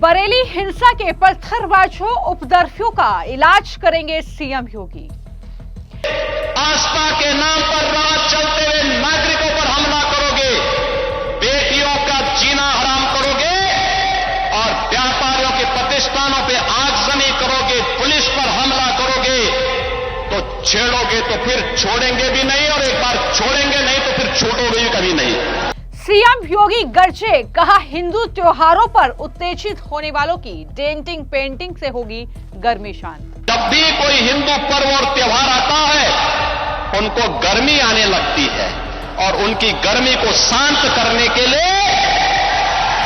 बरेली हिंसा के पत्थरबाजों उपद्रवियों का इलाज करेंगे सीएम योगी। आस्था के नाम पर राज चलते हुए नागरिकों पर हमला करोगे, बेटियों का जीना हराम करोगे और व्यापारियों के प्रतिष्ठानों पे आगजनी करोगे, पुलिस पर हमला करोगे तो छेड़ोगे तो फिर छोड़ेंगे भी नहीं और एक बार छोड़ेंगे नहीं तो फिर छूटोगे भी कभी नहीं। सीएम योगी गरजे, कहा हिंदू त्योहारों पर उत्तेजित होने वालों की डेंटिंग पेंटिंग से होगी गर्मी शांत। जब भी कोई हिंदू पर्व और त्योहार आता है उनको गर्मी आने लगती है और उनकी गर्मी को शांत करने के लिए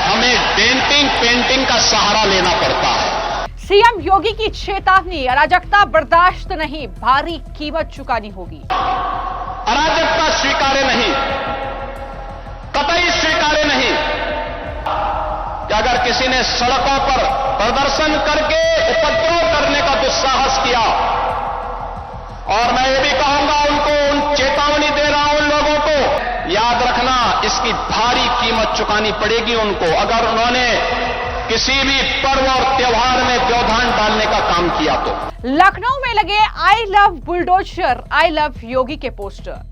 हमें डेंटिंग पेंटिंग का सहारा लेना पड़ता है। सीएम योगी की चेतावनी, अराजकता बर्दाश्त नहीं, भारी कीमत चुकानी होगी। अराजकता स्वीकार्य नहीं, कतई स्वीकार्य नहीं कि अगर किसी ने सड़कों पर प्रदर्शन करके उपद्रव करने का दुस्साहस किया, और मैं ये भी कहूंगा उन चेतावनी दे रहा हूं उन लोगों को, याद रखना इसकी भारी कीमत चुकानी पड़ेगी उनको अगर उन्होंने किसी भी पर्व और त्योहार में व्यवधान डालने का काम किया तो। लखनऊ में लगे I love bulldozer, I love Yogi के पोस्टर।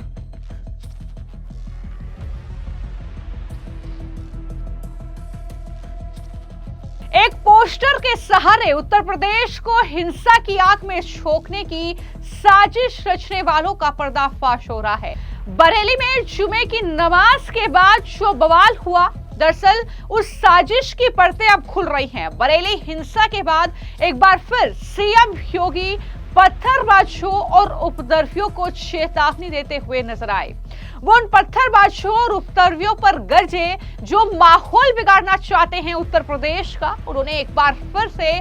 एक पोस्टर के सहारे उत्तर प्रदेश को हिंसा की आग में झोंकने की साजिश रचने वालों का पर्दाफाश हो रहा है। बरेली में जुमे की नमाज के बाद जो बवाल हुआ, दरअसल उस साजिश की परतें अब खुल रही हैं। बरेली हिंसा के बाद एक बार फिर सीएम योगी पत्थरबाजों और उपद्रवियों को चेतावनी देते हुए नजर आए। वो उन पत्थरबाजों और उपद्रवियों पर गरजे जो माहौल बिगाड़ना चाहते हैं उत्तर प्रदेश का। उन्होंने एक बार फिर से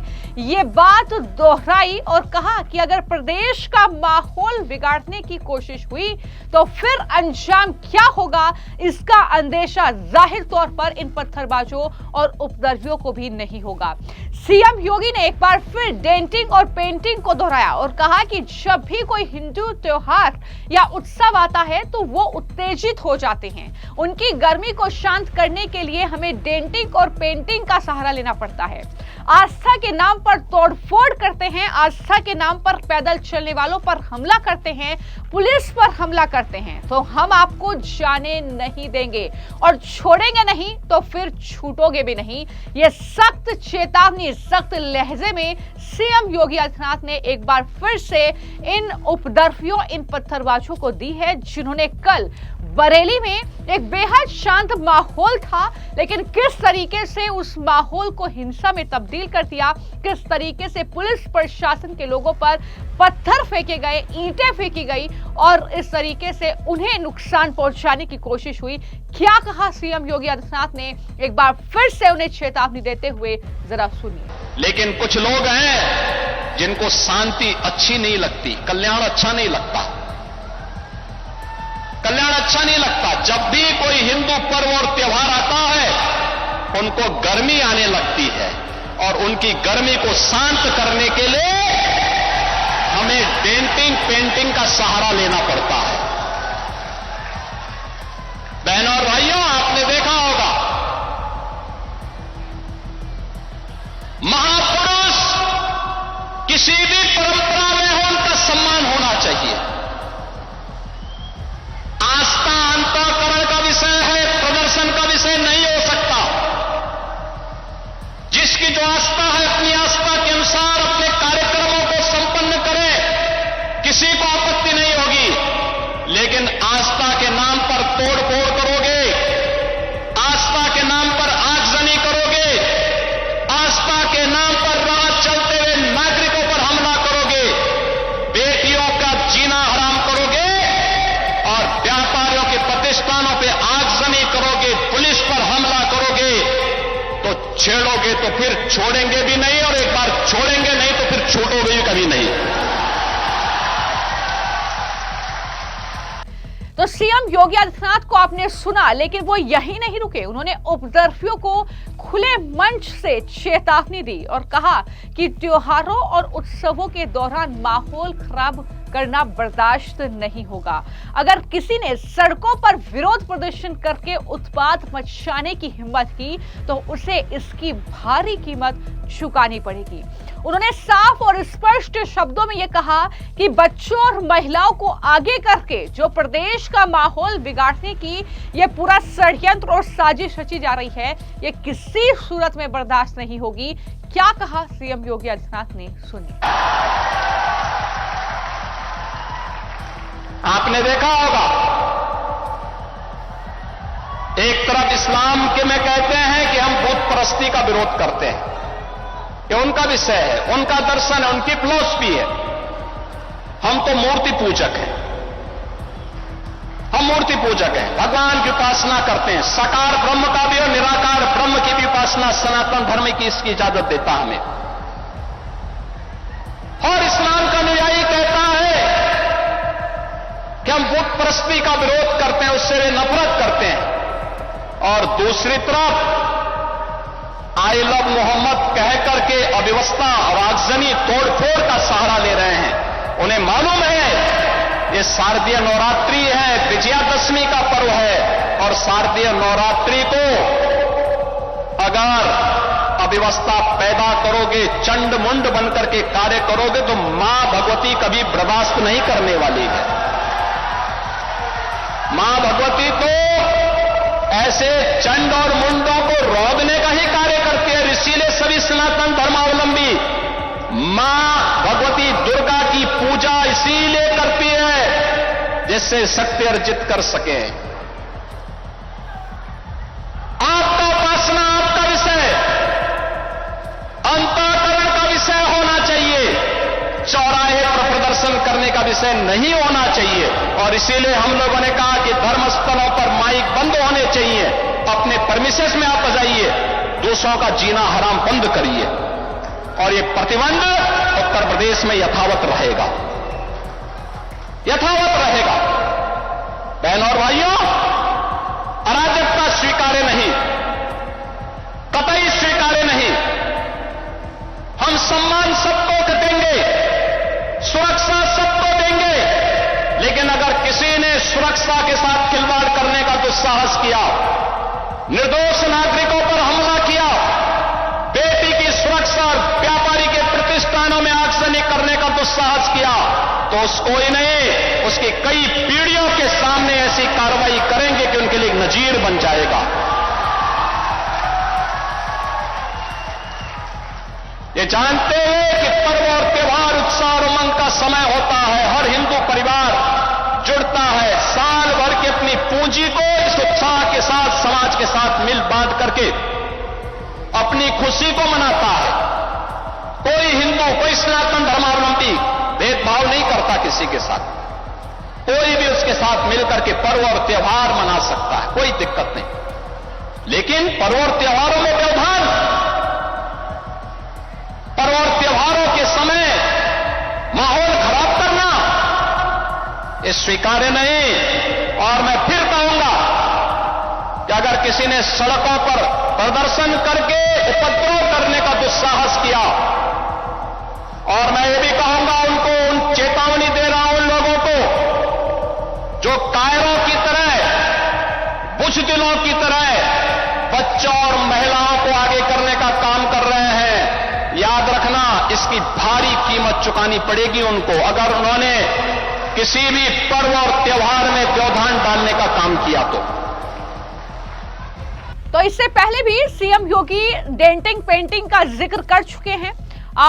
ये बात दोहराई और कहा कि अगर प्रदेश का माहौल बिगाड़ने की कोशिश हुई तो फिर अंजाम क्या होगा, इसका अंदेशा जाहिर तौर पर इन पत्थरबाजों और उपद्रवियों को भी नहीं होगा। सीएम योगी ने एक बार फिर डेंटिंग और पेंटिंग को दोहराया और कहा कि जब भी कोई हिंदू त्योहार या उत्सव आता है तो वो उत्तेजित हो जाते हैं। उनकी गर्मी को शांत करने के लिए हमें डेंटिंग और पेंटिंग का सहारा लेना पड़ता है। आस्था के नाम पर तोड़फोड़ करते हैं, आस्था के नाम पर पैदल चलने वालों पर हमला करते हैं, पुलिस पर हमला करते हैं, तो हम आपको जाने नहीं देंगे और छोड़ेंगे नहीं तो फिर छूटोगे भी नहीं। ये सख्त चेतावनी सख्त लहजे में सीएम योगी आदित्यनाथ ने एक बार फिर से इन उपद्रवियों, इन पत्थरबाजों को दी है, जिन्होंने कल बरेली में एक बेहद शांत माहौल था, लेकिन किस तरीके से उस माहौल को हिंसा में तब्दील कर दिया, किस तरीके से पुलिस प्रशासन के लोगों पर पत्थर फेंके गए, ईंटें फेंकी गई और इस तरीके से उन्हें नुकसान पहुंचाने की कोशिश हुई। क्या कहा सीएम योगी आदित्यनाथ ने, एक बार फिर से उन्हें चेतावनी देते हुए जरा सुनिए। लेकिन कुछ लोग हैं जिनको शांति अच्छी नहीं लगती, कल्याण अच्छा नहीं लगता, कल्याण अच्छा नहीं लगता। जब भी कोई हिंदू पर्व और त्योहार आता है उनको गर्मी आने लगती है और उनकी गर्मी को शांत करने के लिए हमें डेंटिंग पेंटिंग का सहारा लेना पड़ता है। बहनों और भाइयों, आपने देखा होगा महापुरुष किसी भी परंपरा में हो उनका सम्मान होना चाहिए। आस्था अंतःकरण का विषय है, प्रदर्शन का विषय नहीं हो सकता। जिसकी जो आस्था है अपनी आस्था के अनुसार अपने कार्यक्रमों को संपन्न करे, किसी को आपत्ति नहीं होगी। लेकिन आस्था के नाम पर तोड़फोड़ करोगे, आस्था के नाम पर आगजनी करोगे, आस्था के नाम पर राज चलते हुए नागरिकों पर हमला करोगे, बेटियों का जीना हराम करोगे और व्यापारियों के प्रतिष्ठानों पे आगजनी करोगे, पुलिस पर हमला करोगे तो छेड़ोगे तो फिर छोड़ेंगे भी नहीं और एक बार छोड़ेंगे नहीं तो फिर छूटोगे भी कभी नहीं। तो सीएम योगी आदित्यनाथ को आपने सुना, लेकिन वो यही नहीं रुके। उन्होंने उपद्रवियों को खुले मंच से चेतावनी दी और कहा कि त्योहारों और उत्सवों के दौरान माहौल खराब करना बर्दाश्त नहीं होगा। अगर किसी ने सड़कों पर विरोध प्रदर्शन करके उत्पात मचाने की हिम्मत की तो उसे इसकी भारी कीमत चुकानी पड़ेगी। उन्होंने साफ और स्पष्ट शब्दों में यह कहा कि बच्चों और महिलाओं को आगे करके जो प्रदेश का माहौल बिगाड़ने की यह पूरा षड्यंत्र और साजिश रची जा रही है, यह किसी सूरत में बर्दाश्त नहीं होगी। क्या कहा सीएम योगी आदित्यनाथ ने, सुनिए। आपने देखा होगा, एक तरफ इस्लाम के में कहते हैं कि हम बुत परस्ती का विरोध करते हैं, ये उनका विषय है, उनका दर्शन है, उनकी फिलॉसफी है। हम तो मूर्ति पूजक हैं, हम मूर्ति पूजक हैं, भगवान की उपासना करते हैं। साकार ब्रह्म का भी और निराकार ब्रह्म की भी उपासना सनातन धर्म की इसकी इजाजत देता हमें। और इस्लाम का अनुयायी कहता है कि हम बुत परस्ती का विरोध करते हैं, उससे वे नफरत करते हैं। और दूसरी तरफ आई लव मोहम्मद कह करके अव्यवस्था और आगजनी तोड़फोड़ का सहारा ले रहे हैं। उन्हें मालूम है ये शारदीय नवरात्रि है, विजयादशमी का पर्व है, और शारदीय नवरात्रि को अगर अव्यवस्था पैदा करोगे, चंड मुंड बनकर के कार्य करोगे तो मां भगवती कभी बर्दाश्त नहीं करने वाली है। मां भगवती तो ऐसे चंड और मुंडों को रोकने का ही कार्य करती है। इसीलिए सभी सनातन धर्मावलंबी मां भगवती दुर्गा की पूजा इसीलिए करती है जिससे शक्ति अर्जित कर सके। आपका उपासना आपका विषय, अंतःकरण का विषय होना चाहिए, चौराहे पर प्रदर्शन करने का विषय नहीं होना चाहिए। और इसीलिए हम लोगों ने कहा कि धर्म स्थलों पर माइक बंद होने चाहिए, अपने परमिसेस में आप जाइए, दूसरों का जीना हराम बंद करिए। और ये प्रतिबंध उत्तर प्रदेश में यथावत रहेगा, यथावत रहेगा। बहनों और भाइयों, अराजकता स्वीकार्य नहीं, कतई स्वीकार्य नहीं। हम सम्मान सबको देंगे, सुरक्षा सबको देंगे, लेकिन अगर किसी ने सुरक्षा के साथ खिलवाड़ करने का दुस्साहस किया, निर्दोष नागरिकों पर हमला किया, बेटी की सुरक्षा और व्यापारी के प्रतिष्ठानों में आगजनी करने का दुस्साहस किया, तो उसको ही नहीं, उसकी कई पीढ़ियों के सामने ऐसी कार्रवाई करेंगे कि उनके लिए एक नजीर बन जाएगा। ये जानते हैं कि पर्व और त्योहार उत्साह और उमंग का समय होता है। हर हिंदू परिवार जुड़ता है, साल भर की अपनी पूंजी को इस उत्साह के साथ समाज के साथ मिल बांट करके अपनी खुशी को मनाता है। कोई हिंदू, कोई सनातन धर्मावलंबी भेदभाव नहीं करता किसी के साथ, कोई भी उसके साथ मिलकर के पर्व और त्योहार मना सकता है, कोई दिक्कत नहीं। लेकिन पर्व और त्योहारों में व्यवधान, पर्व और त्योहारों के समय माहौल खराब करना, ये स्वीकार्य नहीं। और मैं फिर कहूंगा कि अगर किसी ने सड़कों पर प्रदर्शन करके उपद्रव करने का दुस्साहस किया, और मैं ये भी कहूंगा उनको, उन चेतावनी दे रहा हूं उन लोगों को जो कायरों की तरह, बुज़दिलों की तरह बच्चों और महिलाओं को आगे करने का काम कर रहे हैं। याद रखना, इसकी भारी कीमत चुकानी पड़ेगी उनको, अगर उन्होंने किसी भी पर्व और त्योहार में व्यवधान डालने का काम किया तो इससे पहले भी सीएम योगी डेंटिंग पेंटिंग का जिक्र कर चुके हैं।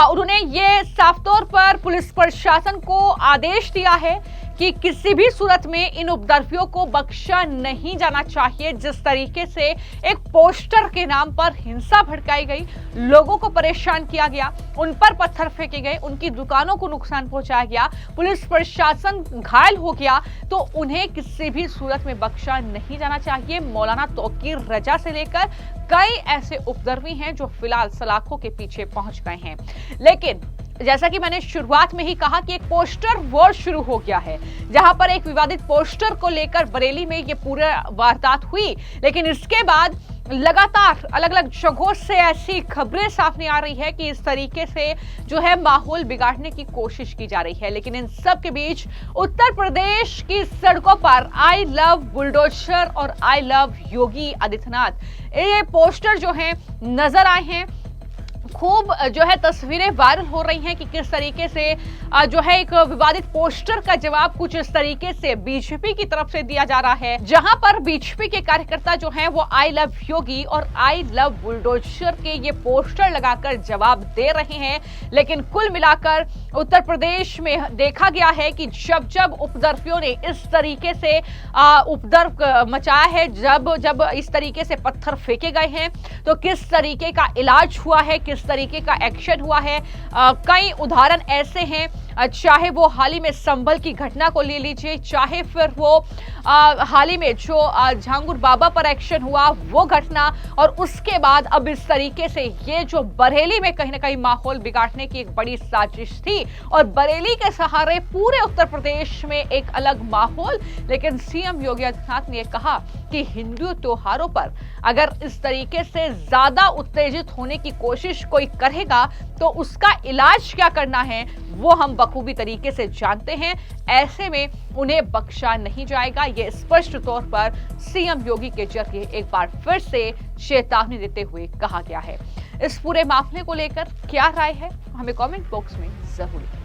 उन्होंने ये साफ तौर पर पुलिस प्रशासन को आदेश दिया है कि किसी भी सूरत में इन उपद्रवियों को बख्शा नहीं जाना चाहिए। जिस तरीके से एक पोस्टर के नाम पर हिंसा भड़काई गई, लोगों को परेशान किया गया, उन पर पत्थर फेंके गए, उनकी दुकानों को नुकसान पहुंचाया गया, पुलिस प्रशासन घायल हो गया, तो उन्हें किसी भी सूरत में बख्शा नहीं जाना चाहिए। मौलाना तौकीर रजा से लेकर कई ऐसे उपद्रवी हैं जो फिलहाल सलाखों के पीछे पहुंच गए हैं। लेकिन जैसा कि मैंने शुरुआत में ही कहा कि एक पोस्टर वॉर शुरू हो गया है, जहां पर एक विवादित पोस्टर को लेकर बरेली में ये पूरा वारदात हुई, लेकिन इसके बाद लगातार अलग अलग जगहों से ऐसी खबरें सामने आ रही है कि इस तरीके से जो है माहौल बिगाड़ने की कोशिश की जा रही है। लेकिन इन सब के बीच उत्तर प्रदेश की सड़कों पर आई लव बुलडोजर और आई लव योगी आदित्यनाथ ये पोस्टर जो हैं नजर आए हैं। खूब जो है तस्वीरें वायरल हो रही हैं कि किस तरीके से जो है एक विवादित पोस्टर का जवाब कुछ इस तरीके से बीजेपी की तरफ से दिया जा रहा है, जहां पर बीजेपी के कार्यकर्ता जो हैं वो आई लव योगी और आई लव बुलडोजर के ये पोस्टर लगाकर जवाब दे रहे हैं। लेकिन कुल मिलाकर उत्तर प्रदेश में देखा गया है कि जब जब उपद्रवियों ने इस तरीके से उपद्रव मचाया है, जब जब इस तरीके से पत्थर फेंके गए हैं, तो किस तरीके का इलाज हुआ है, किस तरीके का एक्शन हुआ है। कई उदाहरण ऐसे हैं, चाहे वो हाल ही में संभल की घटना को ले लीजिए, चाहे फिर वो हाल ही में जो झांगुर बाबा पर एक्शन हुआ वो घटना, और उसके बाद अब इस तरीके से ये जो बरेली में कहीं ना कहीं माहौल बिगाड़ने की एक बड़ी साजिश थी, और बरेली के सहारे पूरे उत्तर प्रदेश में एक अलग माहौल। लेकिन सीएम योगी आदित्यनाथ ने कहा कि हिंदू त्योहारों पर अगर इस तरीके से ज्यादा उत्तेजित होने की कोशिश कोई करेगा तो उसका इलाज क्या करना है वो हम बखूबी तरीके से जानते हैं। ऐसे में उन्हें बख्शा नहीं जाएगा, ये स्पष्ट तौर पर सीएम योगी के जरिए एक बार फिर से चेतावनी देते हुए कहा गया है। इस पूरे मामले को लेकर क्या राय है हमें कमेंट बॉक्स में जरूर लिखें।